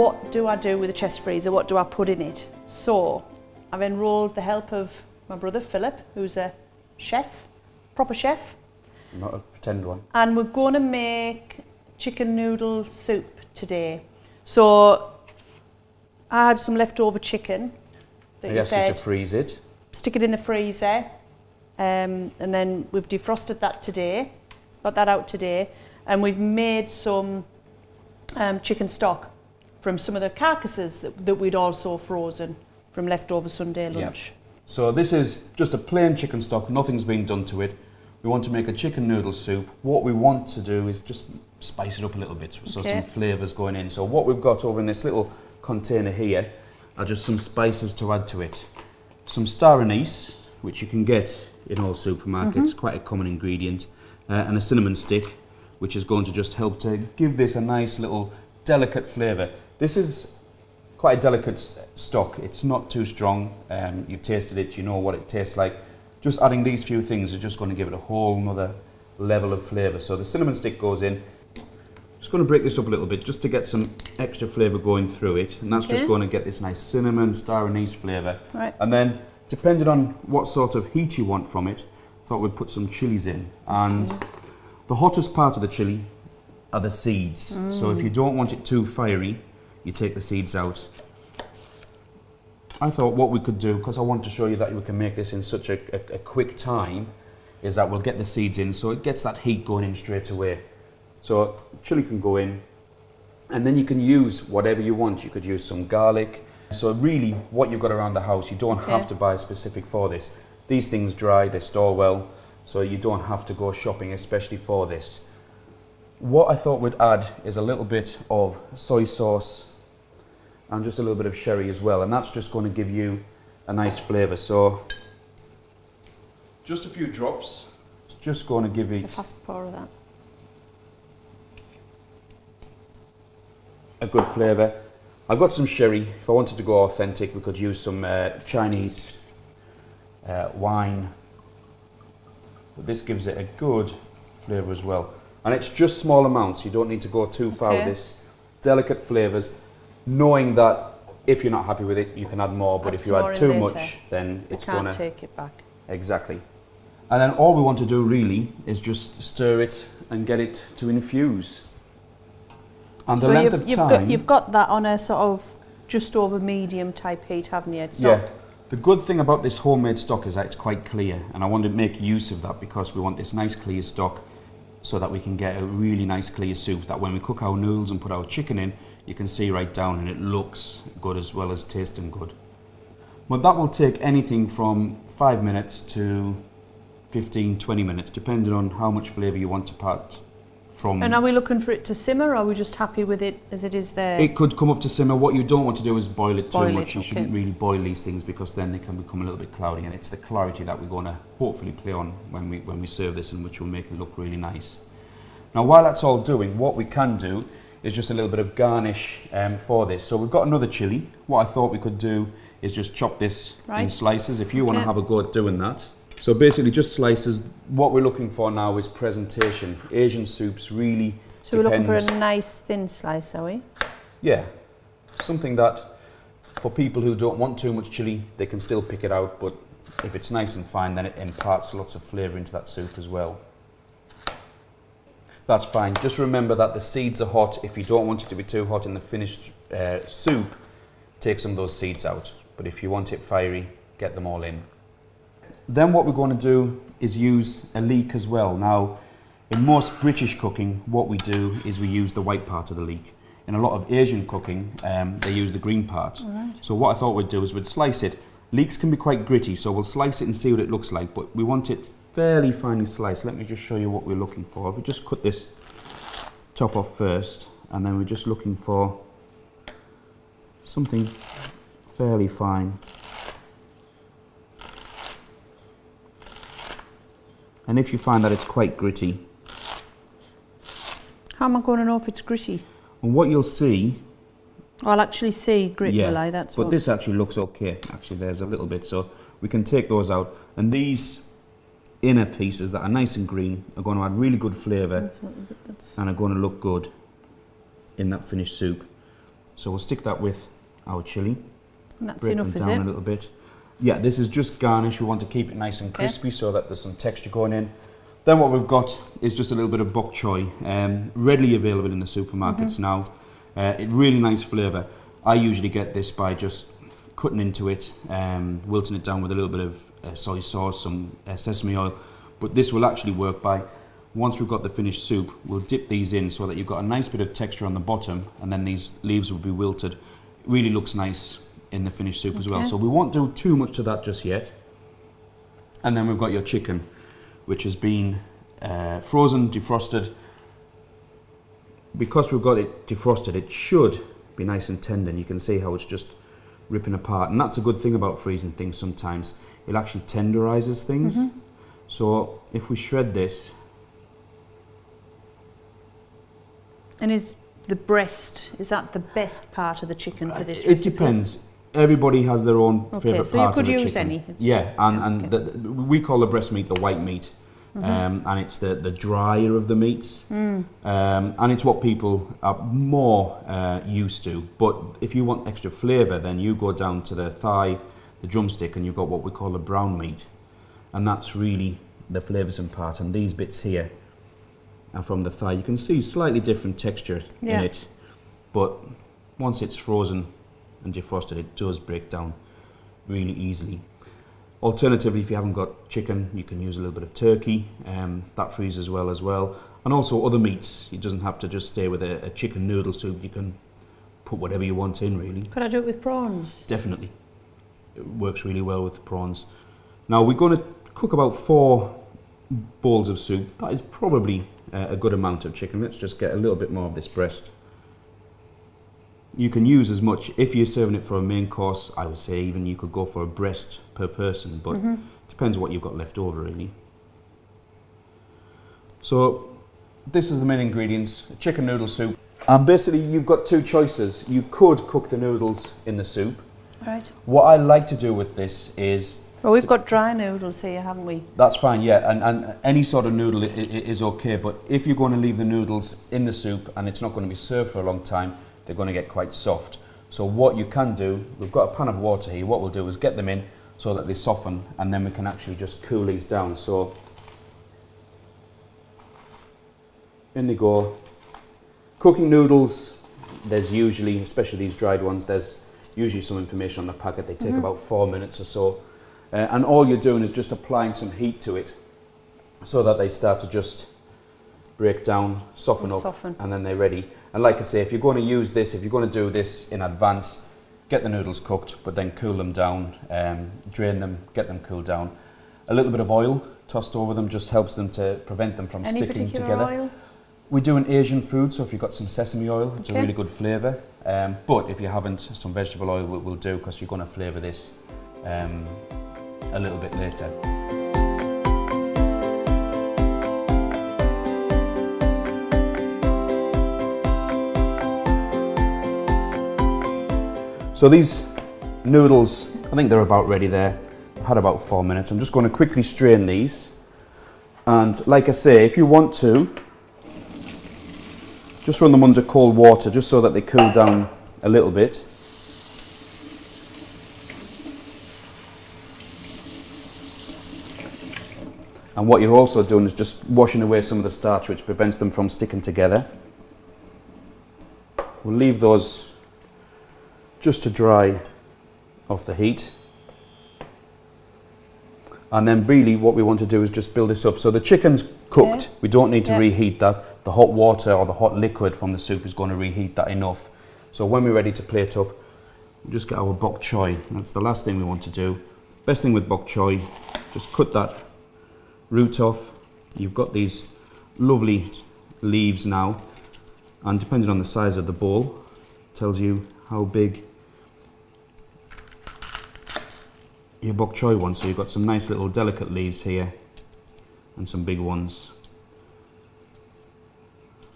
what do I do with the chest freezer? What do I put in it? So I've enrolled the help of my brother Philip, who's a chef, proper chef. Not a pretend one. And we're going to make chicken noodle soup today. So I had some leftover chicken that you said to freeze it. Stick it in the freezer, and then we've defrosted that today. Got that out today, and we've made some chicken stock from some of the carcasses that we'd also frozen from leftover Sunday lunch. Yeah. So this is just a plain chicken stock, nothing's been done to it. We want to make a chicken noodle soup. What we want to do is just spice it up a little bit, so some flavours going in. So what we've got over in this little container here are just some spices to add to it. Some star anise, which you can get in all supermarkets, quite a common ingredient, and a cinnamon stick, which is going to just help to give this a nice little delicate flavour. This is quite a delicate stock. It's not too strong. You've tasted it, you know what it tastes like. Just adding these few things is just going to give it a whole nother level of flavour. So the cinnamon stick goes in. Just going to break this up a little bit just to get some extra flavour going through it, and that's just going to get this nice cinnamon star anise flavour. Right. And then, depending on what sort of heat you want from it, I thought we'd put some chilies in. And the hottest part of the chili are the seeds. So if you don't want it too fiery, you take the seeds out. I thought what we could do, because I want to show you that we can make this in such a quick time, is that we'll get the seeds in so it gets that heat going in straight away. So chili can go in, and then you can use whatever you want. You could use some garlic. So really what you've got around the house, you don't have to buy specific for this. These things dry, they store well, so you don't have to go shopping especially for this. What I thought we'd add is a little bit of soy sauce and just a little bit of sherry as well, and that's just going to give you a nice flavour. So just a few drops, it's just going to give it a fast pour of that. A good flavour. I've got some sherry. If I wanted to go authentic, we could use some Chinese wine, but this gives it a good flavour as well. And it's just small amounts, you don't need to go too far with this. Delicate flavours, knowing that if you're not happy with it, you can add more, but if you add too much, then it's going to take it back. Exactly. And then all we want to do really is just stir it and get it to infuse. And the length of time... You've got that on a sort of just over medium type heat, haven't you? It's yeah. The good thing about this homemade stock is that it's quite clear, and I want to make use of that because we want this nice clear stock so that we can get a really nice clear soup that when we cook our noodles and put our chicken in, you can see right down and it looks good as well as tasting good. But that will take anything from 5 minutes to 15-20 minutes, depending on how much flavour you want to part from. And are we looking for it to simmer, or are we just happy with it as it is there? It could come up to simmer. What you don't want to do is boil it too much. You shouldn't really boil these things because then they can become a little bit cloudy, and it's the clarity that we're going to hopefully play on when we serve this, and which will make it look really nice. Now while that's all doing, what we can do is just a little bit of garnish for this. So we've got another chili. What I thought we could do is just chop this in slices if you want to have a go at doing that. So basically just slices. What we're looking for now is presentation. Asian soups really So we're looking for a nice thin slice, are we? Yeah, something that for people who don't want too much chili, they can still pick it out, but if it's nice and fine, then it imparts lots of flavour into that soup as well. That's fine. Just remember that the seeds are hot. If you don't want it to be too hot in the finished soup, take some of those seeds out. But if you want it fiery, get them all in. Then what we're going to do is use a leek as well. Now, in most British cooking, what we do is we use the white part of the leek. In a lot of Asian cooking, they use the green part. Right. So what I thought we'd do is we'd slice it. Leeks can be quite gritty, so we'll slice it and see what it looks like, but we want it fairly finely sliced. Let me just show you what we're looking for. If we just cut this top off first, and then we're just looking for something fairly fine. And if you find that it's quite gritty, how am I going to know if it's gritty? And what you'll see, I'll actually see grit, will I? That's but this actually looks okay. Actually, there's a little bit, so we can take those out. And these inner pieces that are nice and green are going to add really good flavour and are going to look good in that finished soup. So we'll stick that with our chilli. And that's Break them enough, is down it? a little bit. Yeah, this is just garnish. We want to keep it nice and crispy so that there's some texture going in. Then what we've got is just a little bit of bok choy, readily available in the supermarkets now. Really nice flavour. I usually get this by just cutting into it, wilting it down with a little bit of soy sauce, some sesame oil. But this will actually work by, once we've got the finished soup, we'll dip these in so that you've got a nice bit of texture on the bottom, and then these leaves will be wilted. It really looks nice in the finished soup as well. So we won't do too much to that just yet. And then we've got your chicken, which has been frozen, defrosted. Because we've got it defrosted, it should be nice and tender. You can see how it's just ripping apart. And that's a good thing about freezing things sometimes. It actually tenderizes things. So if we shred this. And is the breast, is that the best part of the chicken for this It recipe? depends. Everybody has their own favourite so part of the chicken. you could use any. Yeah, and we call the breast meat the white meat. And it's the drier of the meats. And it's what people are more used to. But if you want extra flavour, then you go down to the thigh, the drumstick, and you've got what we call the brown meat. And that's really the flavoursome part. And these bits here are from the thigh. You can see slightly different texture in it. But once it's frozen and defrosted, it does break down really easily. Alternatively, if you haven't got chicken, you can use a little bit of turkey. That freezes well as well. And also other meats. It doesn't have to just stay with a chicken noodle soup. You can put whatever you want in, really. Could I do it with prawns? Definitely. It works really well with prawns. Now, we're going to cook about 4 bowls of soup. That is probably a good amount of chicken. Let's just get a little bit more of this breast. You can use as much, if you're serving it for a main course, I would say even you could go for a breast per person, but depends what you've got left over, really. So this is the main ingredients, a chicken noodle soup. And basically you've got 2 choices. You could cook the noodles in the soup. Right. What I like to do with this is... Well, we've got dry noodles here, haven't we? That's fine, yeah, and any sort of noodle is okay, but if you're going to leave the noodles in the soup and it's not going to be served for a long time, they're going to get quite soft. So what you can do, we've got a pan of water here, what we'll do is get them in so that they soften, and then we can actually just cool these down. So in they go. Cooking noodles, there's usually, especially these dried ones, there's usually some information on the packet. They take about 4 minutes or so. And all you're doing is just applying some heat to it so that they start to just break down, soften up, and then they're ready. And like I say, if you're going to use this, if you're going to do this in advance, get the noodles cooked, but then cool them down, drain them, get them cooled down. A little bit of oil tossed over them just helps them to prevent them from sticking together. Oil? We do an Asian food, so if you've got some sesame oil, it's a really good flavour. But if you haven't, some vegetable oil will do, because you're going to flavour this a little bit later. So these noodles, I think they're about ready there. I've had about 4 minutes. I'm just going to quickly strain these. And like I say, if you want to, just run them under cold water, just so that they cool down a little bit. And what you're also doing is just washing away some of the starch, which prevents them from sticking together. We'll leave those just to dry off the heat. And then really what we want to do is just build this up. So the chicken's cooked, we don't need to reheat that. The hot water or the hot liquid from the soup is going to reheat that enough. So when we're ready to plate up, we just get our bok choy. That's the last thing we want to do. Best thing with bok choy, just cut that root off. You've got these lovely leaves now, and depending on the size of the bowl, tells you how big your bok choy wants. So you've got some nice little delicate leaves here and some big ones.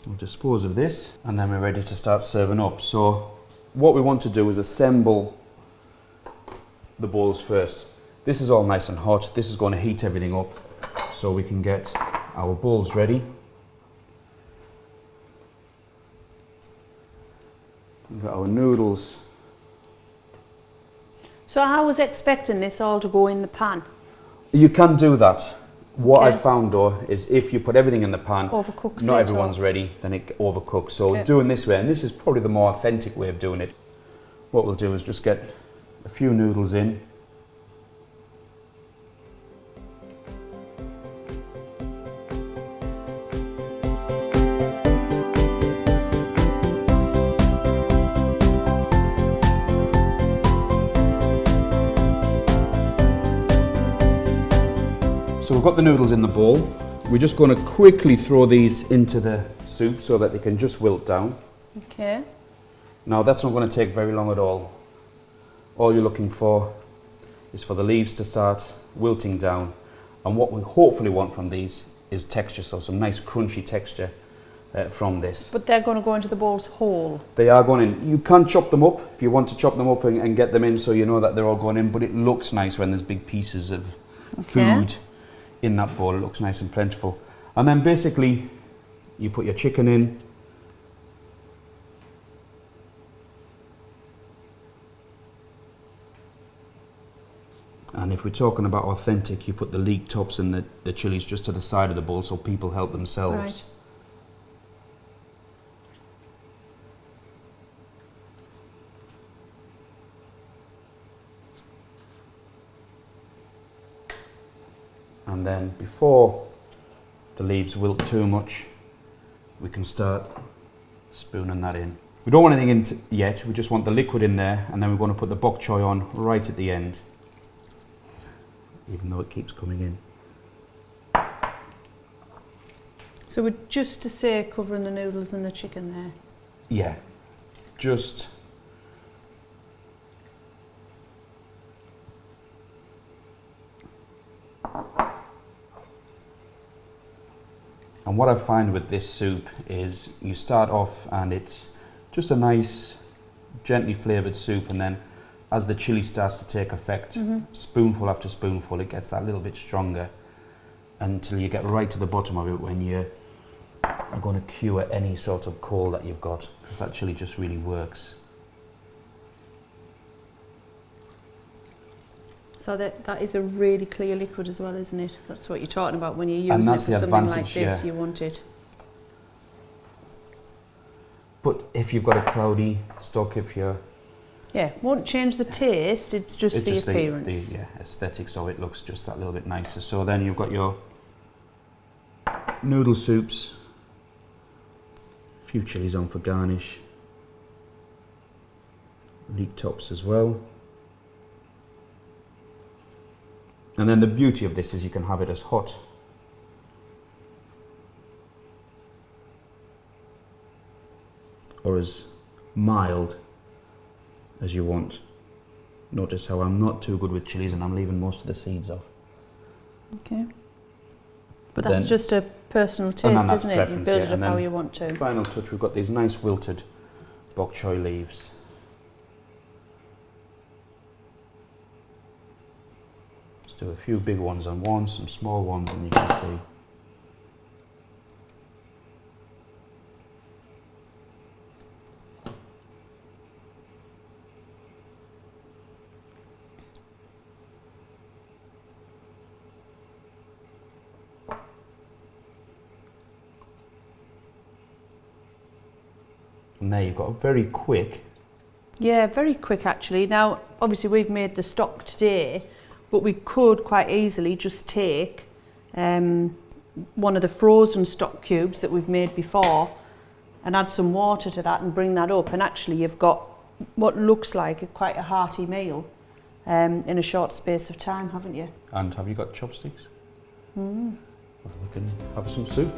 We'll dispose of this, and then we're ready to start serving up. So what we want to do is assemble the bowls first. This is all nice and hot. This is going to heat everything up so we can get our bowls ready. We've got our noodles. So I was expecting this all to go in the pan. You can do that. What Okay. I've found though is if you put everything in the pan, Overcooks not it, everyone's ready, then it overcooks. So Okay. doing this way, and this is probably the more authentic way of doing it, what we'll do is just get a few noodles in. So we've got the noodles in the bowl. We're just going to quickly throw these into the soup so that they can just wilt down. Okay. Now that's not going to take very long at all. All you're looking for is for the leaves to start wilting down. And what we hopefully want from these is texture, so some nice crunchy texture from this. But they're going to go into the bowls whole. They are going in. You can chop them up if you want to chop them up and get them in so you know that they're all going in, but it looks nice when there's big pieces of food in that bowl. It looks nice and plentiful. And then basically you put your chicken in. And if we're talking about authentic, you put the leek tops and the chilies just to the side of the bowl so people help themselves. Right. And then before the leaves wilt too much, we can start spooning that in. We don't want anything in yet, we just want the liquid in there, and then we're going to put the bok choy on right at the end, even though it keeps coming in. So we're just to say covering the noodles and the chicken there. Yeah, just and what I find with this soup is you start off and it's just a nice gently flavoured soup, and then as the chilli starts to take effect, spoonful after spoonful, it gets that little bit stronger until you get right to the bottom of it when you are going to cure any sort of cold that you've got, because that chilli just really works. So that is a really clear liquid as well, isn't it? That's what you're talking about when you're using And it that's for the something like advantage, this, yeah. you want it. But if you've got a cloudy stock, if you're... Yeah, won't change the taste, it's just the appearance. The aesthetic, so it looks just that little bit nicer. So then you've got your noodle soups, a few chilies on for garnish, leek tops as well. And then the beauty of this is you can have it as hot or as mild as you want. Notice how I'm not too good with chilies and I'm leaving most of the seeds off. Okay. But that's just a personal taste, isn't it? You build it up how you want to. Final touch, we've got these nice wilted bok choy leaves. Let's do a few big ones on one, some small ones, and you can see. And there you've got a very quick. Yeah, very quick actually. Now, obviously we've made the stock today, but we could quite easily just take one of the frozen stock cubes that we've made before and add some water to that and bring that up, and actually you've got what looks like quite a hearty meal in a short space of time, haven't you? And have you got chopsticks? We can have some soup.